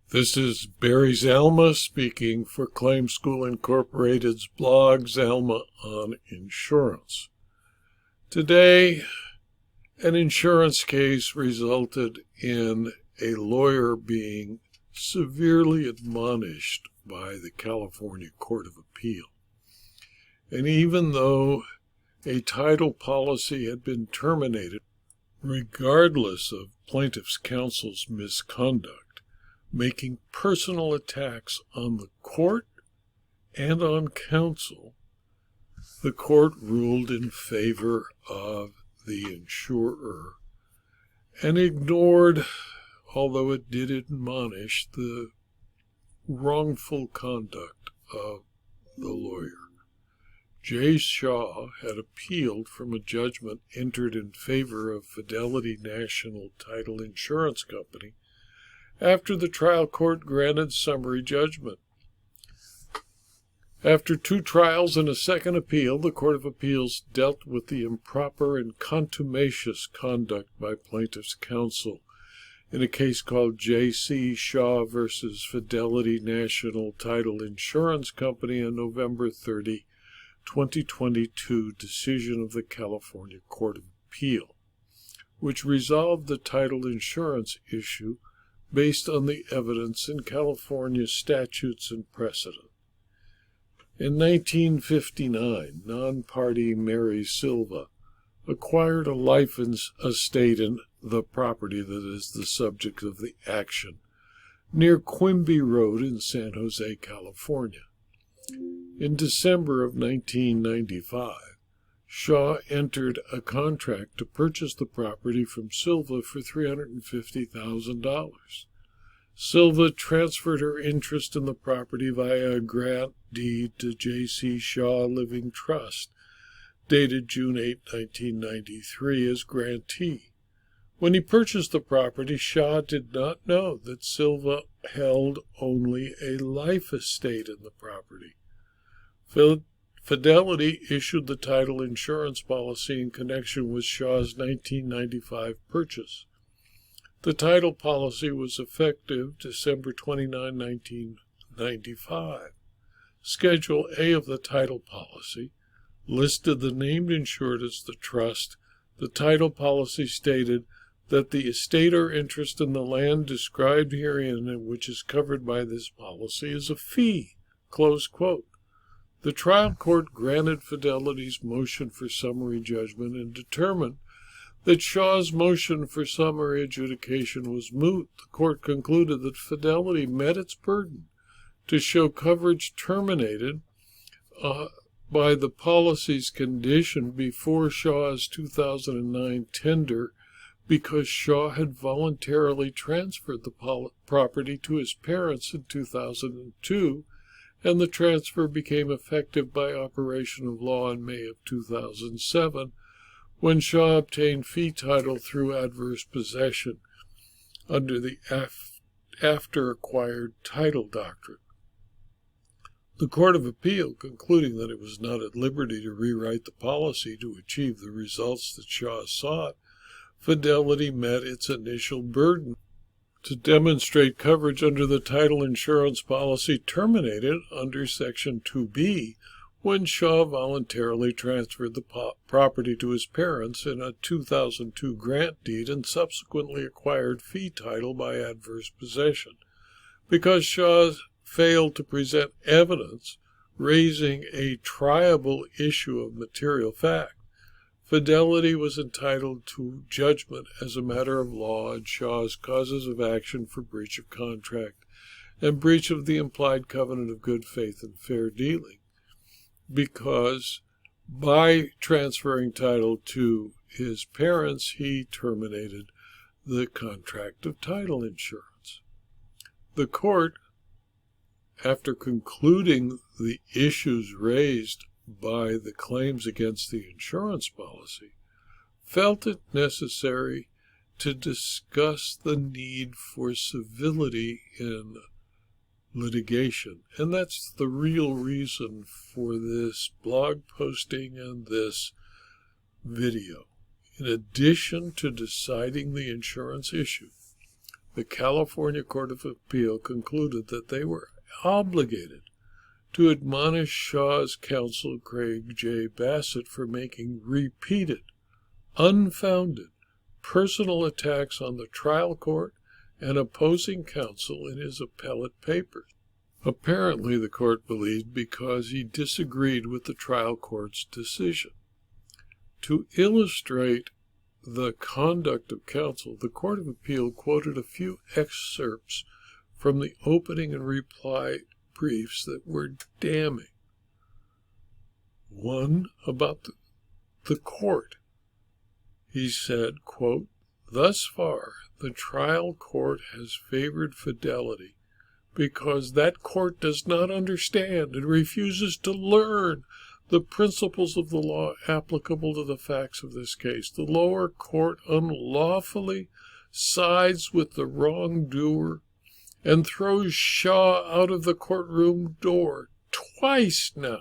This is Barry Zalma speaking for Claim School Incorporated's blog, Zalma on Insurance. Today, an insurance case resulted in a lawyer being severely admonished by the California Court of Appeal. And even though a title policy had been terminated, regardless of plaintiff's counsel's misconduct, making personal attacks on the court and on counsel, the court ruled in favor of the insurer and ignored, although it did admonish, the wrongful conduct of the lawyer. J. Shah had appealed from a judgment entered in favor of Fidelity National Title Insurance Company after the trial court granted summary judgment. After 2 trials and a second appeal, the Court of Appeals dealt with the improper and contumacious conduct by plaintiff's counsel in a case called J.C. Shah v. Fidelity National Title Insurance Company, a November 30, 2022 decision of the California Court of Appeal, which resolved the title insurance issue based on the evidence in California statutes and precedent. In 1959, non-party Mary Silva acquired a life estate in the property that is the subject of the action near Quimby Road in San Jose, California. In December of 1995, Shah entered a contract to purchase the property from Silva for $350,000. Silva transferred her interest in the property via a grant deed to J.C. Shah Living Trust, dated June 8, 1993, as grantee. When he purchased the property, Shah did not know that Silva held only a life estate in the property. Fidelity issued the title insurance policy in connection with Shah's 1995 purchase. The title policy was effective December 29, 1995. Schedule A of the title policy listed the named insured as the trust. The title policy stated that the estate or interest in the land described herein and which is covered by this policy is a fee, close quote. The trial court granted Fidelity's motion for summary judgment and determined that Shah's motion for summary adjudication was moot. The court concluded that Fidelity met its burden to show coverage terminated by the policy's condition before Shah's 2009 tender because Shah had voluntarily transferred the property to his parents in 2002, and the transfer became effective by operation of law in May of 2007, when Shah obtained fee title through adverse possession under the after-acquired title doctrine. The Court of Appeal, concluding that it was not at liberty to rewrite the policy to achieve the results that Shah sought, Fidelity met its initial burden to demonstrate coverage under the title insurance policy terminated under Section 2B when Shah voluntarily transferred the property to his parents in a 2002 grant deed and subsequently acquired fee title by adverse possession. Because Shah failed to present evidence raising a triable issue of material fact, Fidelity was entitled to judgment as a matter of law on Shah's causes of action for breach of contract and breach of the implied covenant of good faith and fair dealing, because by transferring title to his parents, he terminated the contract of title insurance. The court, after concluding the issues raised by the claims against the insurance policy, felt it necessary to discuss the need for civility in litigation. And that's the real reason for this blog posting and this video. In addition to deciding the insurance issue, the California Court of Appeal concluded that they were obligated to admonish Shah's counsel Craig J. Bassett for making repeated, unfounded, personal attacks on the trial court and opposing counsel in his appellate papers. Apparently, the court believed because he disagreed with the trial court's decision. To illustrate the conduct of counsel, the Court of Appeal quoted a few excerpts from the opening and reply briefs that were damning. One about the court. He said, quote, "Thus far, the trial court has favored Fidelity because that court does not understand and refuses to learn the principles of the law applicable to the facts of this case. The lower court unlawfully sides with the wrongdoer and throws Shah out of the courtroom door twice now.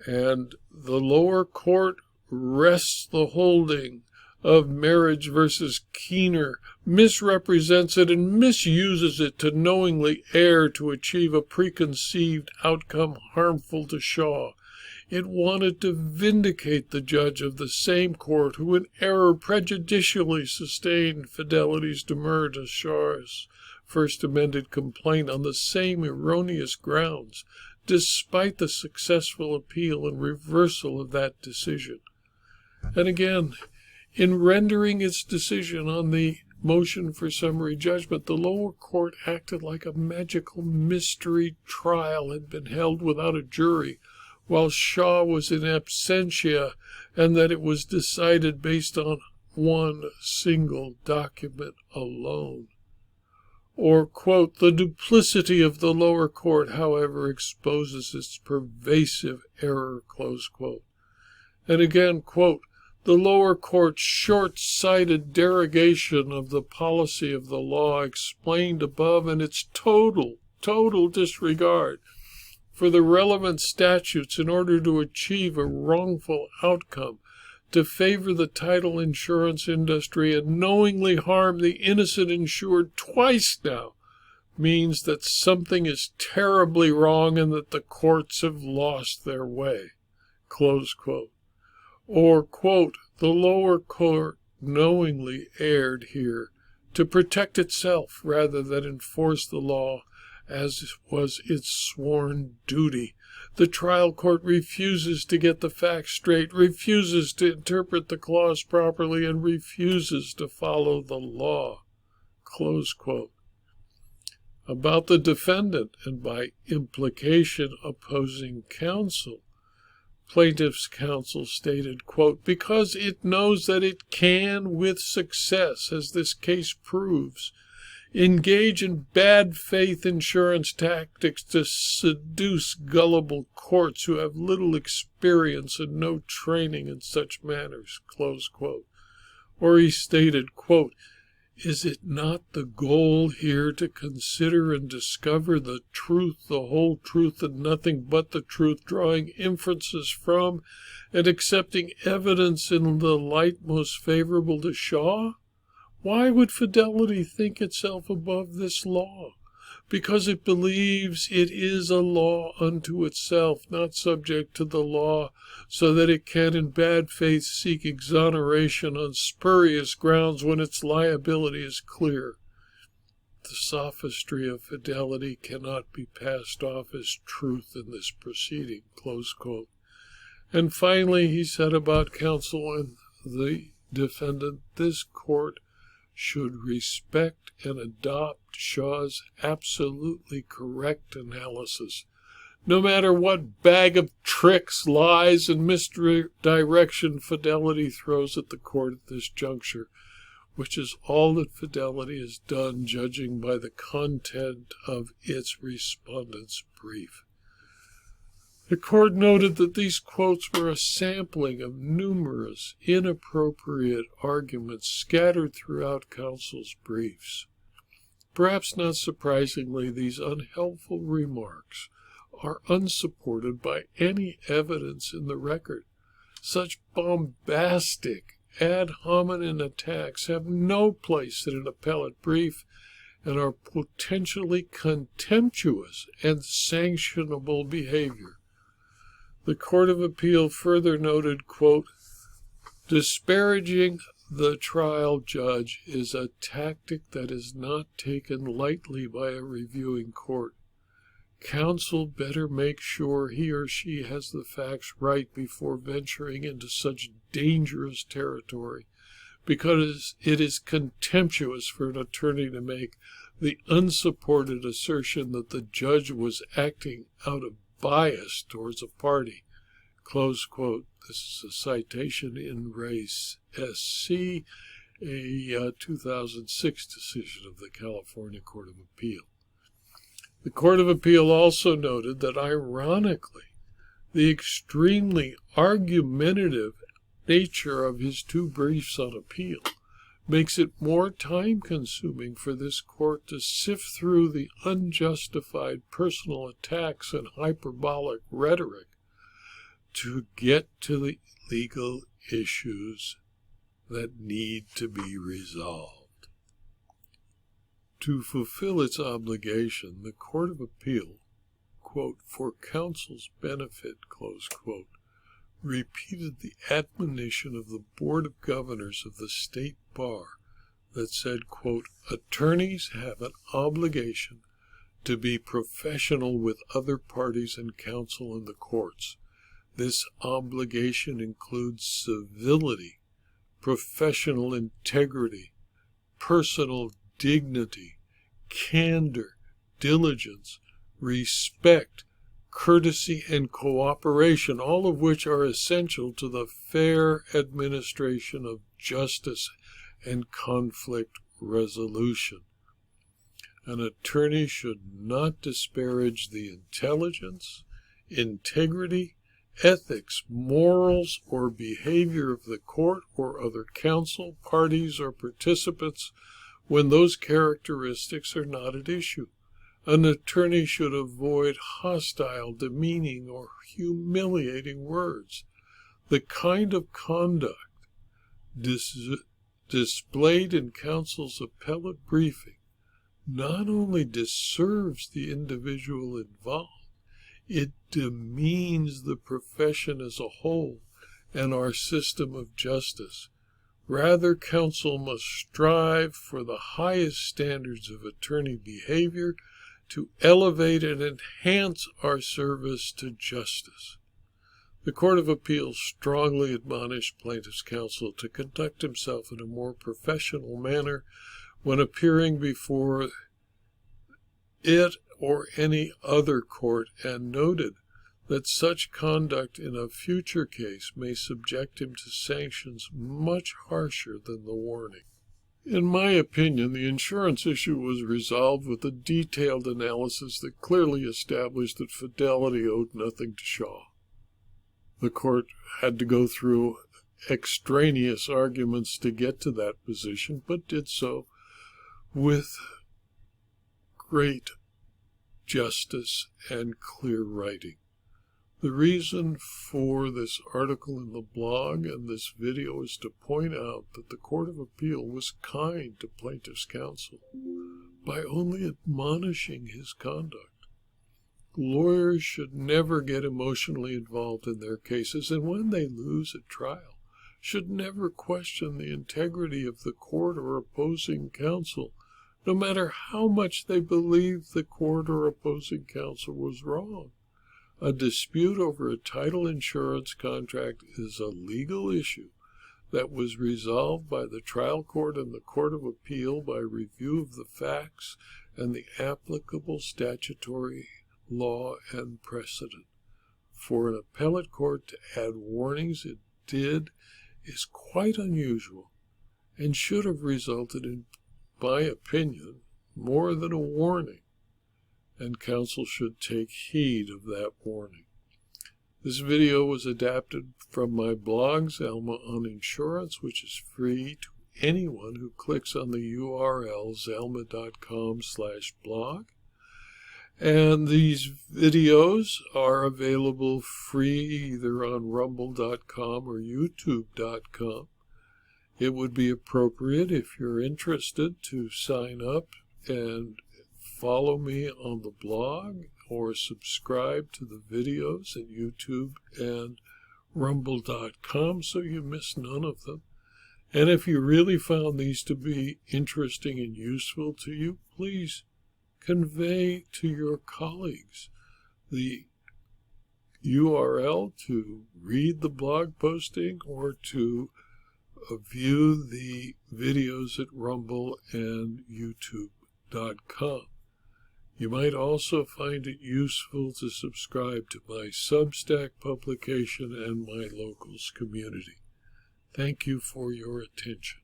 And the lower court rests the holding of Marriage versus Keener, misrepresents it and misuses it to knowingly err to achieve a preconceived outcome harmful to Shah. It wanted to vindicate the judge of the same court who in error prejudicially sustained Fidelity's demur to Shah's first amended complaint on the same erroneous grounds, despite the successful appeal and reversal of that decision. And again, in rendering its decision on the motion for summary judgment, the lower court acted like a magical mystery trial had been held without a jury, while Shah was in absentia, and that it was decided based on one single document alone. Or, quote, "The duplicity of the lower court, however, exposes its pervasive error," close quote. And again, quote, "The lower court's short-sighted derogation of the policy of the law explained above and its total disregard for the relevant statutes in order to achieve a wrongful outcome, to favor the title insurance industry and knowingly harm the innocent insured twice now, means that something is terribly wrong and that the courts have lost their way," close quote. Or, quote, "The lower court knowingly erred here to protect itself rather than enforce the law as was its sworn duty. The trial court refuses to get the facts straight, refuses to interpret the clause properly, and refuses to follow the law," close quote. About the defendant, and by implication opposing counsel, plaintiff's counsel stated, quote, "Because it knows that it can, with success, as this case proves, engage in bad faith insurance tactics to seduce gullible courts who have little experience and no training in such matters," close quote. Or he stated, quote, "Is it not the goal here to consider and discover the truth, the whole truth, and nothing but the truth, drawing inferences from and accepting evidence in the light most favorable to Shah? Why would Fidelity think itself above this law? Because it believes it is a law unto itself, not subject to the law, so that it can in bad faith seek exoneration on spurious grounds when its liability is clear. The sophistry of Fidelity cannot be passed off as truth in this proceeding," close quote. And finally, he said about counsel and the defendant, "This court should respect and adopt Shah's absolutely correct analysis, no matter what bag of tricks, lies, and misdirection Fidelity throws at the court at this juncture, which is all that Fidelity has done, judging by the content of its respondent's brief." The court noted that these quotes were a sampling of numerous inappropriate arguments scattered throughout counsel's briefs. Perhaps not surprisingly, these unhelpful remarks are unsupported by any evidence in the record. Such bombastic ad hominem attacks have no place in an appellate brief and are potentially contemptuous and sanctionable behavior. The Court of Appeal further noted, quote, disparaging the trial judge is a tactic that is not taken lightly by a reviewing court. Counsel better make sure he or she has the facts right before venturing into such dangerous territory, because it is contemptuous for an attorney to make the unsupported assertion that the judge was acting out of bias towards a party. Close quote. This is a citation in Race SC, a 2006 decision of the California Court of Appeal. The Court of Appeal also noted that, ironically, the extremely argumentative nature of his two briefs on appeal makes it more time-consuming for this court to sift through the unjustified personal attacks and hyperbolic rhetoric to get to the legal issues that need to be resolved. To fulfill its obligation, the Court of Appeal, quote, for counsel's benefit, close quote, repeated the admonition of the Board of Governors of the State Bar that said, quote, attorneys have an obligation to be professional with other parties and counsel in the courts. This obligation includes civility, professional integrity, personal dignity, candor, diligence, respect, courtesy, and cooperation, all of which are essential to the fair administration of justice and conflict resolution. An attorney should not disparage the intelligence, integrity, ethics, morals, or behavior of the court or other counsel, parties, or participants when those characteristics are not at issue. An attorney should avoid hostile, demeaning, or humiliating words. The kind of conduct displayed in counsel's appellate briefing not only disserves the individual involved, it demeans the profession as a whole and our system of justice. Rather, counsel must strive for the highest standards of attorney behavior to elevate and enhance our service to justice. The Court of Appeal strongly admonished plaintiff's counsel to conduct himself in a more professional manner when appearing before it or any other court, and noted that such conduct in a future case may subject him to sanctions much harsher than the warning. In my opinion, the insurance issue was resolved with a detailed analysis that clearly established that Fidelity owed nothing to Shah. The court had to go through extraneous arguments to get to that position, but did so with great justice and clear writing. The reason for this article in the blog and this video is to point out that the Court of Appeal was kind to plaintiff's counsel by only admonishing his conduct. Lawyers should never get emotionally involved in their cases, and when they lose at trial, should never question the integrity of the court or opposing counsel, no matter how much they believe the court or opposing counsel was wrong. A dispute over a title insurance contract is a legal issue that was resolved by the trial court and the Court of Appeal by review of the facts and the applicable statutory law and precedent. For an appellate court to add warnings it did is quite unusual and should have resulted in, my opinion, more than a warning, and counsel should take heed of that warning. This video was adapted from my blog, Zelma on Insurance, which is free to anyone who clicks on the URL zelma.com/blog. And these videos are available free either on rumble.com or youtube.com. It would be appropriate, if you're interested, to sign up and follow me on the blog or subscribe to the videos at YouTube and rumble.com so you miss none of them. And if you really found these to be interesting and useful to you, please convey to your colleagues the URL to read the blog posting or to view the videos at Rumble and YouTube.com. You might also find it useful to subscribe to my Substack publication and my Locals community. Thank you for your attention.